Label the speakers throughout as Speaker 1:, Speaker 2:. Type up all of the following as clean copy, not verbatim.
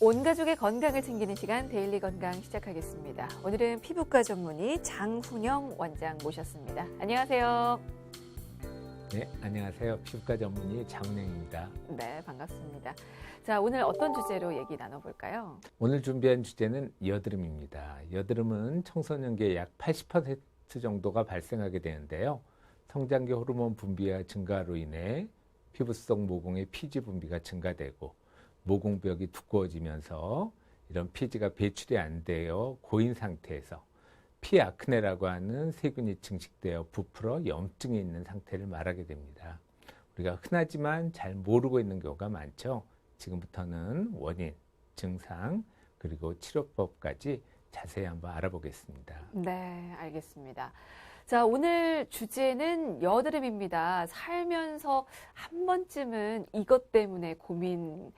Speaker 1: 온 가족의 건강을 챙기는 시간 데일리 건강 시작하겠습니다. 오늘은 피부과 전문의 장훈영 원장 모셨습니다. 안녕하세요.
Speaker 2: 네, 안녕하세요. 피부과 전문의 장훈영입니다.
Speaker 1: 네, 반갑습니다. 자, 오늘 어떤 주제로 얘기 나눠볼까요?
Speaker 2: 오늘 준비한 주제는 여드름입니다. 여드름은 청소년기에 약 80% 정도가 발생하게 되는데요. 성장기 호르몬 분비와 증가로 인해 피부 속 모공의 피지 분비가 증가되고 모공벽이 두꺼워지면서 이런 피지가 배출이 안 되어 고인 상태에서 피아크네라고 하는 세균이 증식되어 부풀어 염증이 있는 상태를 말하게 됩니다. 우리가 흔하지만 잘 모르고 있는 경우가 많죠. 지금부터는 원인, 증상, 그리고 치료법까지 자세히 한번 알아보겠습니다.
Speaker 1: 네, 알겠습니다. 자, 오늘 주제는 여드름입니다. 살면서 한 번쯤은 이것 때문에 고민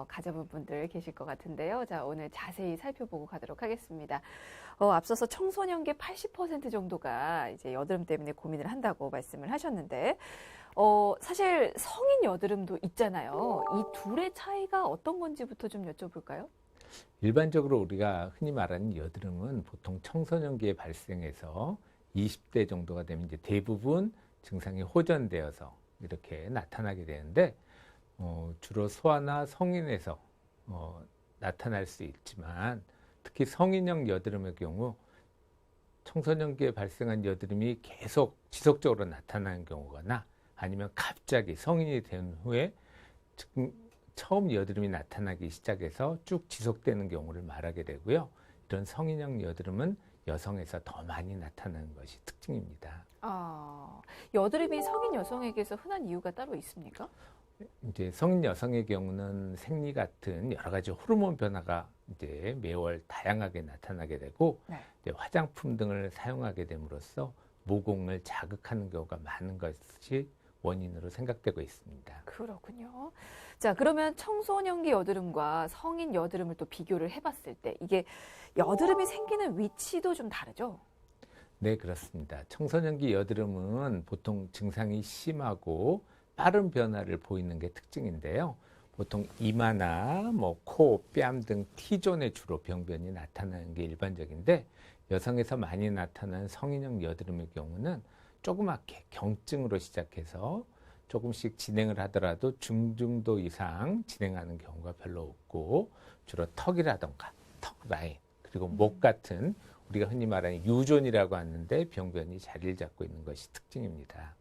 Speaker 1: 가져본 분들 계실 것 같은데요. 자, 오늘 자세히 살펴보고 가도록 하겠습니다. 앞서서 청소년기 80% 정도가 이제 여드름 때문에 고민을 한다고 말씀을 하셨는데, 사실 성인 여드름도 있잖아요. 이 둘의 차이가 어떤 건지부터 좀 여쭤볼까요?
Speaker 2: 일반적으로 우리가 흔히 말하는 여드름은 보통 청소년기에 발생해서 20대 정도가 되면 이제 대부분 증상이 호전되어서 이렇게 나타나게 되는데 주로 소아나 성인에서 나타날 수 있지만 특히 성인형 여드름의 경우 청소년기에 발생한 여드름이 계속 지속적으로 나타나는 경우거나 아니면 갑자기 성인이 된 후에 처음 여드름이 나타나기 시작해서 쭉 지속되는 경우를 말하게 되고요. 이런 성인형 여드름은 여성에서 더 많이 나타나는 것이 특징입니다.
Speaker 1: 여드름이 성인 여성에게서 흔한 이유가 따로 있습니까?
Speaker 2: 이제 성인 여성의 경우는 생리 같은 여러 가지 호르몬 변화가 이제 매월 다양하게 나타나게 되고
Speaker 1: 네.
Speaker 2: 이제 화장품 등을 사용하게 됨으로써 모공을 자극하는 경우가 많은 것이 원인으로 생각되고 있습니다.
Speaker 1: 그렇군요. 자, 그러면 청소년기 여드름과 성인 여드름을 또 비교를 해봤을 때 이게 여드름이 생기는 위치도 좀 다르죠?
Speaker 2: 네, 그렇습니다. 청소년기 여드름은 보통 증상이 심하고 빠른 변화를 보이는 게 특징인데요. 보통 이마나 코, 뺨 등 T존에 주로 병변이 나타나는 게 일반적인데 여성에서 많이 나타나는 성인형 여드름의 경우는 조그맣게 경증으로 시작해서 조금씩 진행을 하더라도 중증도 이상 진행하는 경우가 별로 없고 주로 턱이라던가 턱 라인 그리고 목 같은 우리가 흔히 말하는 유존이라고 하는데 병변이 자리를 잡고 있는 것이 특징입니다.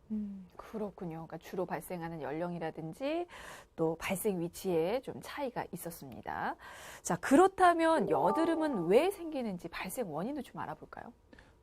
Speaker 1: 그렇군요. 그러니까 주로 발생하는 연령이라든지 또 발생 위치에 좀 차이가 있었습니다. 자, 그렇다면 여드름은 왜 생기는지 발생 원인도 좀 알아볼까요?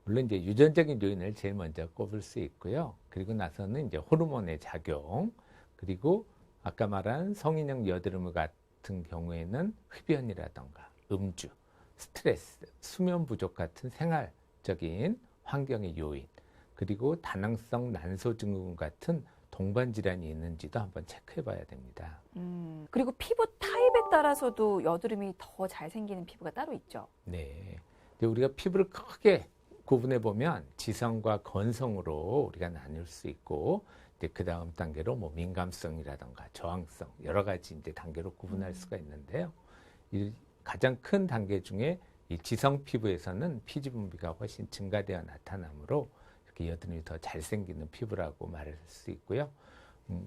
Speaker 2: 물론 이제 유전적인 요인을 제일 먼저 꼽을 수 있고요. 그리고 나서는 이제 호르몬의 작용, 그리고 아까 말한 성인형 여드름 같은 경우에는 흡연이라던가 음주, 스트레스, 수면 부족 같은 생활적인 환경의 요인, 그리고 다낭성 난소 증후군 같은 동반 질환이 있는지도 한번 체크해 봐야 됩니다.
Speaker 1: 그리고 피부 타입에 따라서도 여드름이 더 잘 생기는 피부가 따로 있죠?
Speaker 2: 네. 근데 우리가 피부를 크게 구분해 보면 지성과 건성으로 우리가 나눌 수 있고, 그 다음 단계로 민감성이라던가 저항성 여러 가지 이제 단계로 구분할 수가 있는데요. 이 가장 큰 단계 중에 이 지성 피부에서는 피지 분비가 훨씬 증가되어 나타나므로 이렇게 여드름이 더 잘생기는 피부라고 말할 수 있고요.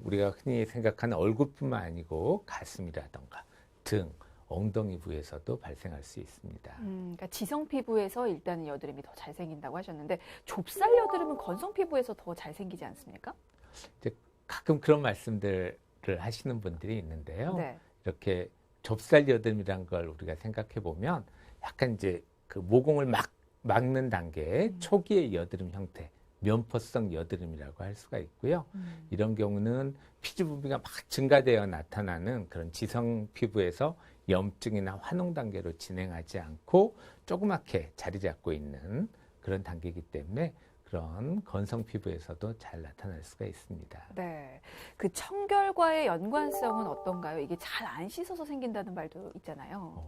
Speaker 2: 우리가 흔히 생각하는 얼굴뿐만 아니고 가슴이라던가 등, 엉덩이 부에서도 발생할 수 있습니다.
Speaker 1: 그러니까 지성 피부에서 일단은 여드름이 더 잘 생긴다고 하셨는데 좁쌀 여드름은 건성 피부에서 더 잘 생기지 않습니까?
Speaker 2: 이제 가끔 그런 말씀들을 하시는 분들이 있는데요.
Speaker 1: 네.
Speaker 2: 이렇게 좁쌀 여드름이란 걸 우리가 생각해 보면 약간 이제 그 모공을 막는 단계 초기의 여드름 형태, 면포성 여드름이라고 할 수가 있고요. 이런 경우는 피지 분비가 막 증가되어 나타나는 그런 지성 피부에서 염증이나 환웅 단계로 진행하지 않고 조그맣게 자리 잡고 있는 그런 단계이기 때문에 그런 건성 피부에서도 잘 나타날 수가 있습니다.
Speaker 1: 네. 그 청결과의 연관성은 어떤가요? 이게 잘 안 씻어서 생긴다는 말도 있잖아요.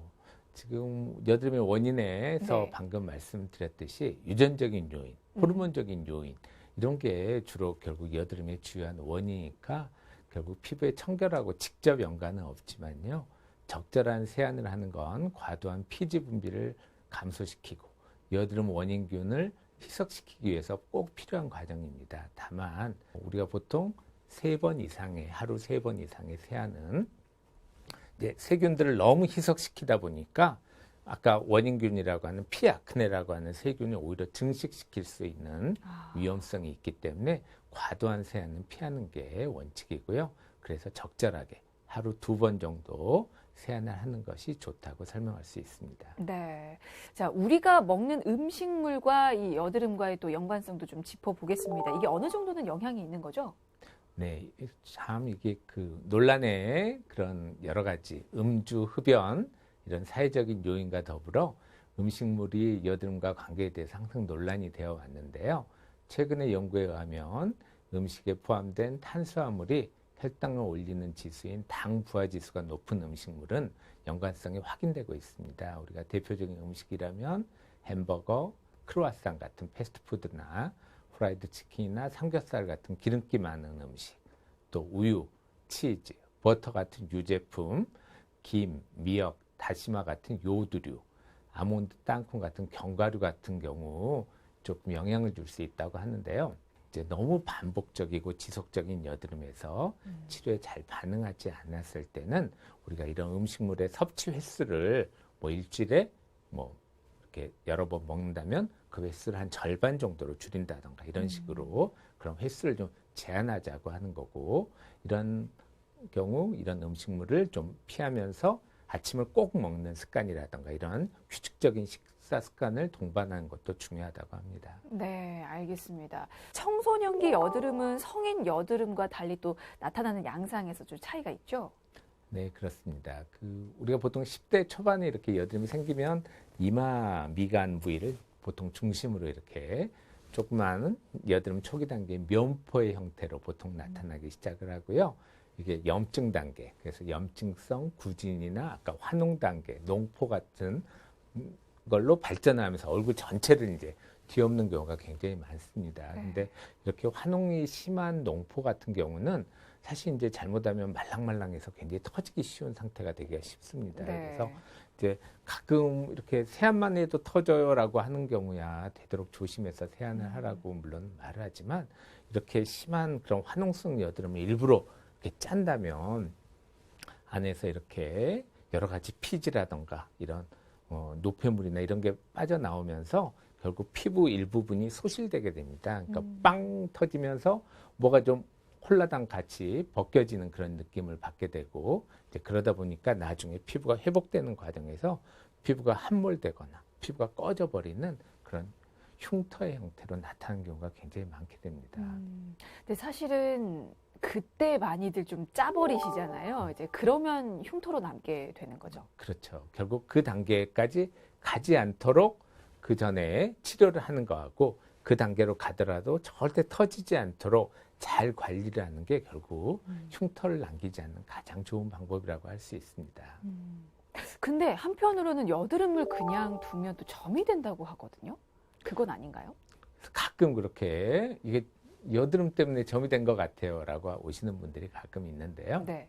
Speaker 2: 지금 여드름의 원인에서
Speaker 1: 네.
Speaker 2: 방금 말씀드렸듯이 유전적인 요인, 호르몬적인 요인 이런 게 주로 결국 여드름의 주요한 원인이니까 결국 피부의 청결하고 직접 연관은 없지만요. 적절한 세안을 하는 건 과도한 피지 분비를 감소시키고 여드름 원인균을 희석시키기 위해서 꼭 필요한 과정입니다. 다만 우리가 보통 하루 3번 이상의 세안은 이제 세균들을 너무 희석시키다 보니까 아까 원인균이라고 하는 피아크네라고 하는 세균을 오히려 증식시킬 수 있는 위험성이 있기 때문에 과도한 세안은 피하는 게 원칙이고요. 그래서 적절하게 하루 2번 정도 세안을 하는 것이 좋다고 설명할 수 있습니다.
Speaker 1: 네. 자, 우리가 먹는 음식물과 이 여드름과의 또 연관성도 좀 짚어보겠습니다. 이게 어느 정도는 영향이 있는 거죠?
Speaker 2: 네, 참 이게 그 논란의 그런 여러 가지 음주, 흡연 이런 사회적인 요인과 더불어 음식물이 여드름과 관계에 대해서 항상 논란이 되어 왔는데요. 최근의 연구에 의하면 음식에 포함된 탄수화물이 혈당을 올리는 지수인 당 부하 지수가 높은 음식물은 연관성이 확인되고 있습니다. 우리가 대표적인 음식이라면 햄버거, 크루아상 같은 패스트푸드나 프라이드 치킨이나 삼겹살 같은 기름기 많은 음식, 또 우유, 치즈, 버터 같은 유제품, 김, 미역, 다시마 같은 요두류, 아몬드, 땅콩 같은 견과류 같은 경우 조금 영향을 줄 수 있다고 하는데요. 이제 너무 반복적이고 지속적인 여드름에서 치료에 잘 반응하지 않았을 때는 우리가 이런 음식물의 섭취 횟수를 일주일에 이렇게 여러 번 먹는다면 그 횟수를 한 절반 정도로 줄인다던가 이런 식으로 그런 횟수를 좀 제한하자고 하는 거고, 이런 경우 이런 음식물을 좀 피하면서 아침을 꼭 먹는 습관이라던가 이런 규칙적인 식사 습관을 동반하는 것도 중요하다고 합니다.
Speaker 1: 네, 알겠습니다. 청소년기 여드름은 성인 여드름과 달리 또 나타나는 양상에서 좀 차이가 있죠?
Speaker 2: 네, 그렇습니다. 우리가 보통 10대 초반에 이렇게 여드름이 생기면 이마 미간 부위를 보통 중심으로 이렇게 조그마한 여드름 초기 단계의 면포의 형태로 보통 나타나기 시작을 하고요. 이게 염증 단계, 그래서 염증성 구진이나 아까 환웅 단계, 농포 같은 걸로 발전하면서 얼굴 전체를 이제 뒤엎는 경우가 굉장히 많습니다. 근데 이렇게 환웅이 심한 농포 같은 경우는 사실 이제 잘못하면 말랑말랑해서 굉장히 터지기 쉬운 상태가 되기가 쉽습니다. 그래서 이제 가끔 이렇게 세안만 해도 터져요라고 하는 경우야 되도록 조심해서 세안을 하라고 물론 말을 하지만, 이렇게 심한 그런 환웅성 여드름을 일부러 이렇게 짠다면 안에서 이렇게 여러 가지 피지라던가 이런 노폐물이나 이런 게 빠져나오면서 결국 피부 일부분이 소실되게 됩니다. 그러니까 빵 터지면서 뭐가 좀 홀라당 같이 벗겨지는 그런 느낌을 받게 되고, 이제 그러다 보니까 나중에 피부가 회복되는 과정에서 피부가 함몰되거나 피부가 꺼져버리는 그런 흉터의 형태로 나타나는 경우가 굉장히 많게 됩니다.
Speaker 1: 근데 사실은 그때 많이들 좀 짜버리시잖아요. 이제 그러면 흉터로 남게 되는 거죠.
Speaker 2: 그렇죠. 결국 그 단계까지 가지 않도록 그 전에 치료를 하는 거하고 그 단계로 가더라도 절대 터지지 않도록 잘 관리를 하는 게 결국 흉터를 남기지 않는 가장 좋은 방법이라고 할 수 있습니다.
Speaker 1: 근데 한편으로는 여드름을 그냥 두면 또 점이 된다고 하거든요. 그건 아닌가요?
Speaker 2: 가끔 그렇게 이게 여드름 때문에 점이 된 것 같아요 라고 오시는 분들이 가끔 있는데요.
Speaker 1: 네.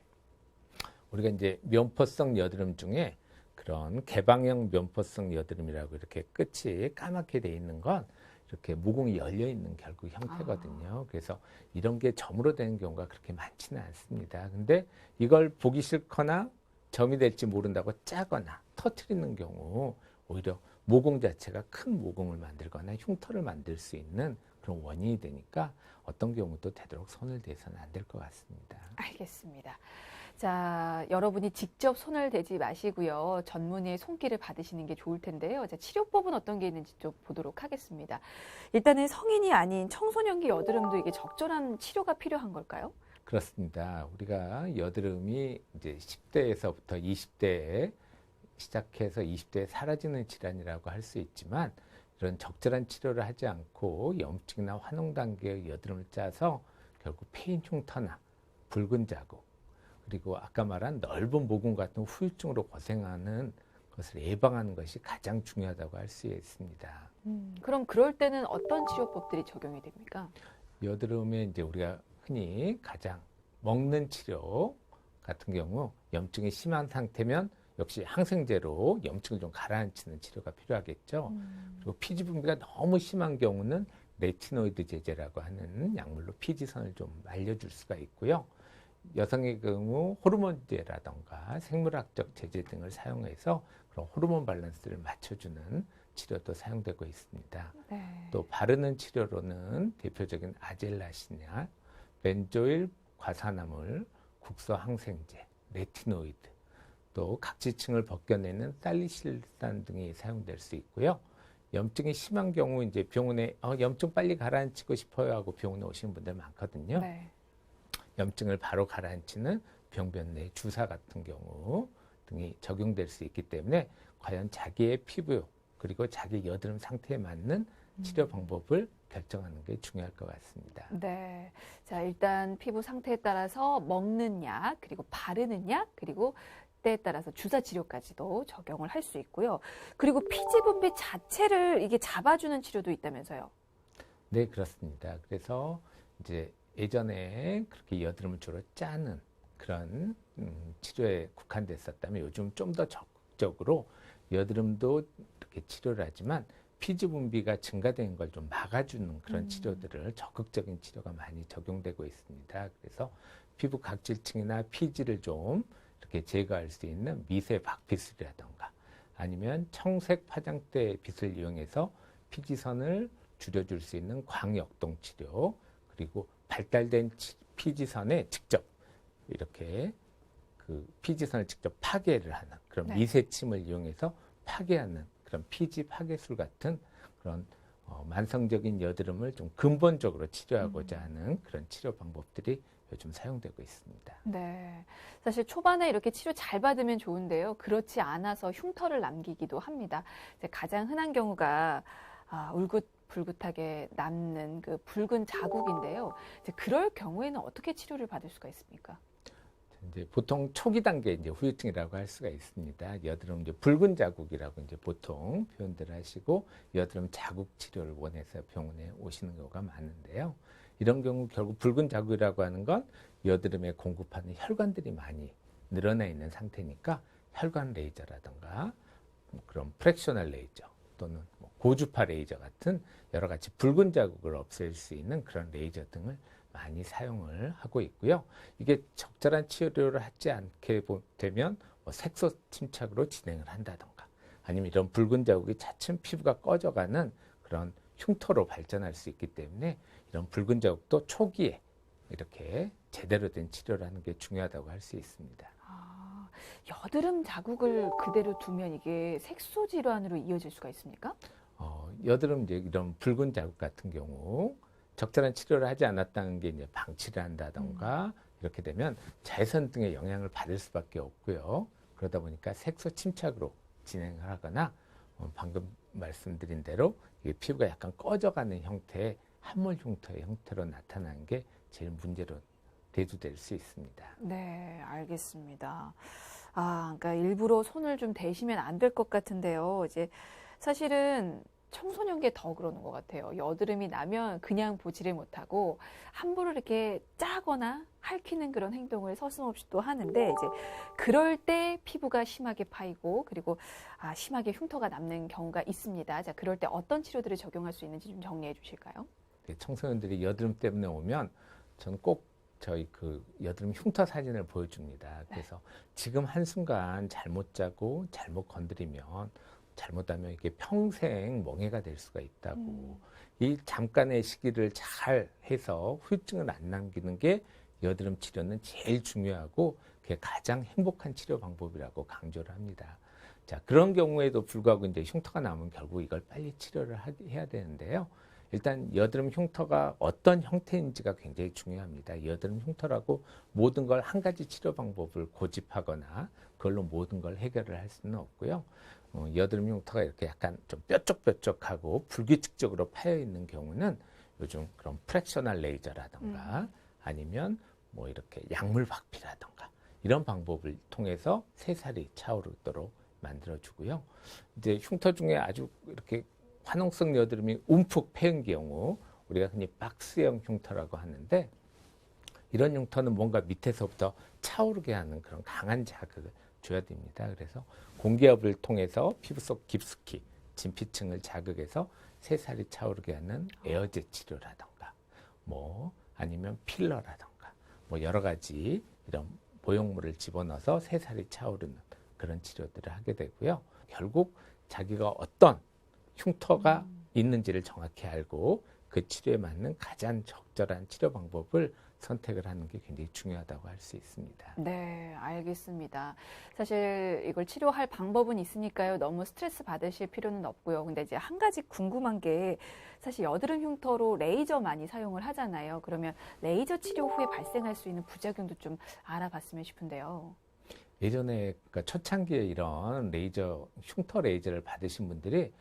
Speaker 2: 우리가 이제 면포성 여드름 중에 그런 개방형 면포성 여드름이라고 이렇게 끝이 까맣게 돼 있는 건 이렇게 모공이 열려 있는 결국 형태거든요. 그래서 이런 게 점으로 되는 경우가 그렇게 많지는 않습니다. 근데 이걸 보기 싫거나 점이 될지 모른다고 짜거나 터트리는 경우 오히려 모공 자체가 큰 모공을 만들거나 흉터를 만들 수 있는 그런 원인이 되니까 어떤 경우도 되도록 손을 대서는 안 될 것 같습니다.
Speaker 1: 알겠습니다. 자, 여러분이 직접 손을 대지 마시고요. 전문의의 손길을 받으시는 게 좋을 텐데요. 자, 치료법은 어떤 게 있는지 좀 보도록 하겠습니다. 일단은 성인이 아닌 청소년기 여드름도 이게 적절한 치료가 필요한 걸까요?
Speaker 2: 그렇습니다. 우리가 여드름이 이제 10대에서부터 20대에 시작해서 20대에 사라지는 질환이라고 할 수 있지만, 이런 적절한 치료를 하지 않고 염증이나 환웅 단계의 여드름을 짜서 결국 패인 흉터나 붉은 자국, 그리고 아까 말한 넓은 모공 같은 후유증으로 고생하는 것을 예방하는 것이 가장 중요하다고 할 수 있습니다.
Speaker 1: 그럼 그럴 때는 어떤 치료법들이 적용이 됩니까?
Speaker 2: 여드름에 이제 우리가 흔히 가장 먹는 치료 같은 경우 염증이 심한 상태면 역시 항생제로 염증을 좀 가라앉히는 치료가 필요하겠죠. 그리고 피지 분비가 너무 심한 경우는 레티노이드 제제라고 하는 약물로 피지선을 좀 말려줄 수가 있고요. 여성의 경우 호르몬제라던가 생물학적 제제 등을 사용해서 그런 호르몬 밸런스를 맞춰주는 치료도 사용되고 있습니다.
Speaker 1: 네.
Speaker 2: 또 바르는 치료로는 대표적인 아젤라신약, 벤조일 과산화물, 국소 항생제, 레티노이드, 또 각지층을 벗겨내는 살리실산 등이 사용될 수 있고요. 염증이 심한 경우 이제 병원에 염증 빨리 가라앉히고 싶어요 하고 병원에 오시는 분들 많거든요.
Speaker 1: 네.
Speaker 2: 염증을 바로 가라앉히는 병변 내 주사 같은 경우 등이 적용될 수 있기 때문에 과연 자기의 피부 그리고 자기 여드름 상태에 맞는 치료 방법을 결정하는 게 중요할 것 같습니다.
Speaker 1: 네. 자, 일단 피부 상태에 따라서 먹는 약, 그리고 바르는 약, 그리고 때에 따라서 주사 치료까지도 적용을 할 수 있고요. 그리고 피지 분비 자체를 이게 잡아주는 치료도 있다면서요.
Speaker 2: 네, 그렇습니다. 그래서 이제 예전에 그렇게 여드름을 주로 짜는 그런 치료에 국한됐었다면 요즘 좀 더 적극적으로 여드름도 이렇게 치료를 하지만 피지 분비가 증가되는 걸 좀 막아주는 그런 치료들을 적극적인 치료가 많이 적용되고 있습니다. 그래서 피부 각질층이나 피지를 좀 이렇게 제거할 수 있는 미세 박피술이라던가 아니면 청색 파장대 빗을 이용해서 피지선을 줄여줄 수 있는 광역동 치료 그리고 발달된 피지선에 직접 이렇게 그 피지선을 직접 파괴를 하는 그런
Speaker 1: 네.
Speaker 2: 미세침을 이용해서 파괴하는 그런 피지 파괴술 같은 그런 만성적인 여드름을 좀 근본적으로 치료하고자 하는 그런 치료 방법들이 요즘 사용되고 있습니다.
Speaker 1: 네. 사실 초반에 이렇게 치료 잘 받으면 좋은데요. 그렇지 않아서 흉터를 남기기도 합니다. 이제 가장 흔한 경우가 울긋불긋하게 남는 그 붉은 자국인데요. 이제 그럴 경우에는 어떻게 치료를 받을 수가 있습니까?
Speaker 2: 이제 보통 초기 단계 이제 후유증이라고 할 수가 있습니다. 여드름 이제 붉은 자국이라고 이제 보통 표현들 하시고 여드름 자국 치료를 원해서 병원에 오시는 경우가 많은데요. 이런 경우 결국 붉은 자국이라고 하는 건 여드름에 공급하는 혈관들이 많이 늘어나 있는 상태니까 혈관 레이저라든가 그런 프랙셔널 레이저 또는 고주파 레이저 같은 여러 가지 붉은 자국을 없앨 수 있는 그런 레이저 등을 많이 사용을 하고 있고요. 이게 적절한 치료를 하지 않게 되면 색소 침착으로 진행을 한다던가 아니면 이런 붉은 자국이 차츰 피부가 꺼져가는 그런 흉터로 발전할 수 있기 때문에 이런 붉은 자국도 초기에 이렇게 제대로 된 치료를 하는 게 중요하다고 할 수 있습니다.
Speaker 1: 여드름 자국을 그대로 두면 이게 색소 질환으로 이어질 수가 있습니까?
Speaker 2: 여드름 이제 이런 붉은 자국 같은 경우 적절한 치료를 하지 않았다는 게 이제 방치를 한다던가 이렇게 되면 자외선 등의 영향을 받을 수밖에 없고요. 그러다 보니까 색소 침착으로 진행을 하거나 방금 말씀드린 대로 이게 피부가 약간 꺼져가는 형태의 함몰 흉터의 형태로 나타나는 게 제일 문제로 대두될 수 있습니다.
Speaker 1: 네, 알겠습니다. 그러니까 일부러 손을 좀 대시면 안 될 것 같은데요. 이제 사실은 청소년기에 더 그러는 것 같아요. 여드름이 나면 그냥 보지를 못하고 함부로 이렇게 짜거나 핥히는 그런 행동을 서슴없이 또 하는데 이제 그럴 때 피부가 심하게 파이고 그리고 심하게 흉터가 남는 경우가 있습니다. 자, 그럴 때 어떤 치료들을 적용할 수 있는지 좀 정리해 주실까요?
Speaker 2: 청소년들이 여드름 때문에 오면 저는 꼭 저희 그 여드름 흉터 사진을 보여줍니다. 그래서 지금 한순간 잘못 짜고 잘못 건드리면 잘못하면 이게 평생 멍해가 될 수가 있다고. 이 잠깐의 시기를 잘 해서 후유증을 안 남기는 게 여드름 치료는 제일 중요하고 그게 가장 행복한 치료 방법이라고 강조를 합니다. 자, 그런 경우에도 불구하고 이제 흉터가 나면 결국 이걸 빨리 치료를 해야 되는데요. 일단 여드름 흉터가 어떤 형태인지가 굉장히 중요합니다. 여드름 흉터라고 모든 걸 한 가지 치료 방법을 고집하거나 그걸로 모든 걸 해결을 할 수는 없고요. 여드름 흉터가 이렇게 약간 좀 뾰족뾰족하고 불규칙적으로 파여 있는 경우는 요즘 그런 프랙셔널 레이저라든가 아니면 뭐 이렇게 약물 박피라든가 이런 방법을 통해서 새살이 차오르도록 만들어주고요. 이제 흉터 중에 아주 이렇게 화농성 여드름이 움푹 패인 경우 우리가 흔히 박스형 흉터라고 하는데 이런 흉터는 뭔가 밑에서부터 차오르게 하는 그런 강한 자극을 줘야 됩니다. 그래서 공기압을 통해서 피부 속 깊숙이 진피층을 자극해서 새살이 차오르게 하는 에어제 치료라던가 뭐 아니면 필러라던가 뭐 여러 가지 이런 모형물을 집어넣어서 새살이 차오르는 그런 치료들을 하게 되고요. 결국 자기가 어떤 흉터가 있는지를 정확히 알고 그 치료에 맞는 가장 적절한 치료 방법을 선택을 하는 게 굉장히 중요하다고 할 수 있습니다.
Speaker 1: 네, 알겠습니다. 사실 이걸 치료할 방법은 있으니까요. 너무 스트레스 받으실 필요는 없고요. 근데 이제 한 가지 궁금한 게 사실 여드름 흉터로 레이저 많이 사용을 하잖아요. 그러면 레이저 치료 후에 발생할 수 있는 부작용도 좀 알아봤으면 싶은데요.
Speaker 2: 예전에 그러니까 초창기에 이런 흉터 레이저를 받으신 분들이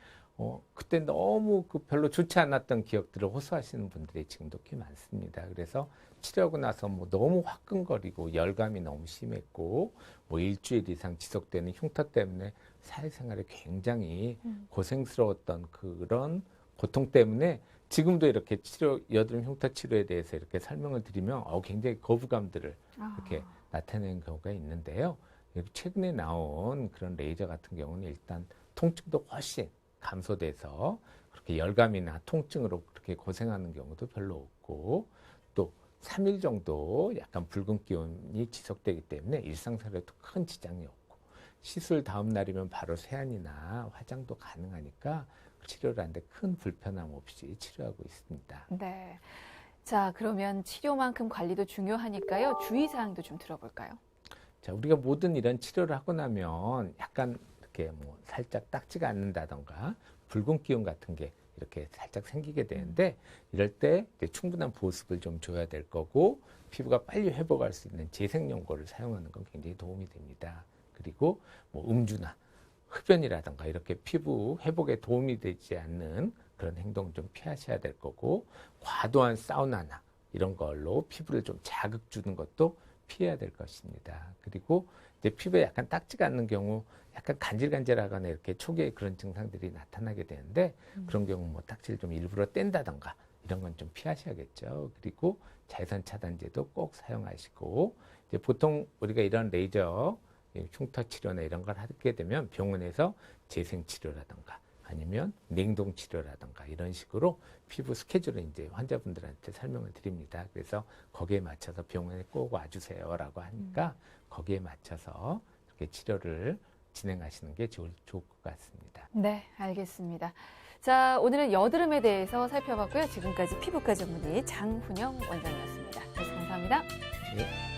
Speaker 2: 그때 너무 별로 좋지 않았던 기억들을 호소하시는 분들이 지금도 꽤 많습니다. 그래서 치료하고 나서 뭐 너무 화끈거리고 열감이 너무 심했고 뭐 일주일 이상 지속되는 흉터 때문에 사회생활에 굉장히 고생스러웠던 그런 고통 때문에 지금도 이렇게 여드름 흉터 치료에 대해서 이렇게 설명을 드리면 굉장히 거부감들을 이렇게 나타내는 경우가 있는데요. 최근에 나온 그런 레이저 같은 경우는 일단 통증도 훨씬 감소돼서 그렇게 열감이나 통증으로 그렇게 고생하는 경우도 별로 없고 또 3일 정도 약간 붉은 기운이 지속되기 때문에 일상생활에도 큰 지장이 없고 시술 다음 날이면 바로 세안이나 화장도 가능하니까 치료를 하는데 큰 불편함 없이 치료하고 있습니다.
Speaker 1: 네. 자, 그러면 치료만큼 관리도 중요하니까요. 주의사항도 좀 들어볼까요?
Speaker 2: 자, 우리가 모든 이런 치료를 하고 나면 약간 이렇게 뭐 살짝 딱지가 않는다던가 붉은 기운 같은 게 이렇게 살짝 생기게 되는데 이럴 때 이제 충분한 보습을 좀 줘야 될 거고 피부가 빨리 회복할 수 있는 재생연고를 사용하는 건 굉장히 도움이 됩니다. 그리고 뭐 음주나 흡연이라던가 이렇게 피부 회복에 도움이 되지 않는 그런 행동 좀 피하셔야 될 거고 과도한 사우나나 이런 걸로 피부를 좀 자극 주는 것도 피해야 될 것입니다. 그리고 이제 피부에 약간 딱지가 않는 경우 약간 간질간질하거나 이렇게 초기에 그런 증상들이 나타나게 되는데 그런 경우 뭐 딱지를 좀 일부러 뗀다던가 이런 건 좀 피하셔야겠죠. 그리고 자외선 차단제도 꼭 사용하시고 이제 보통 우리가 이런 레이저 흉터 치료나 이런 걸 하게 되면 병원에서 재생 치료라던가 아니면 냉동 치료라던가 이런 식으로 피부 스케줄을 이제 환자분들한테 설명을 드립니다. 그래서 거기에 맞춰서 병원에 꼭 와주세요라고 하니까 거기에 맞춰서 이렇게 치료를 진행하시는 게 좋을 것 같습니다.
Speaker 1: 네, 알겠습니다. 자, 오늘은 여드름에 대해서 살펴봤고요. 지금까지 피부과 전문의 장훈영 원장이었습니다. 감사합니다.
Speaker 2: 네.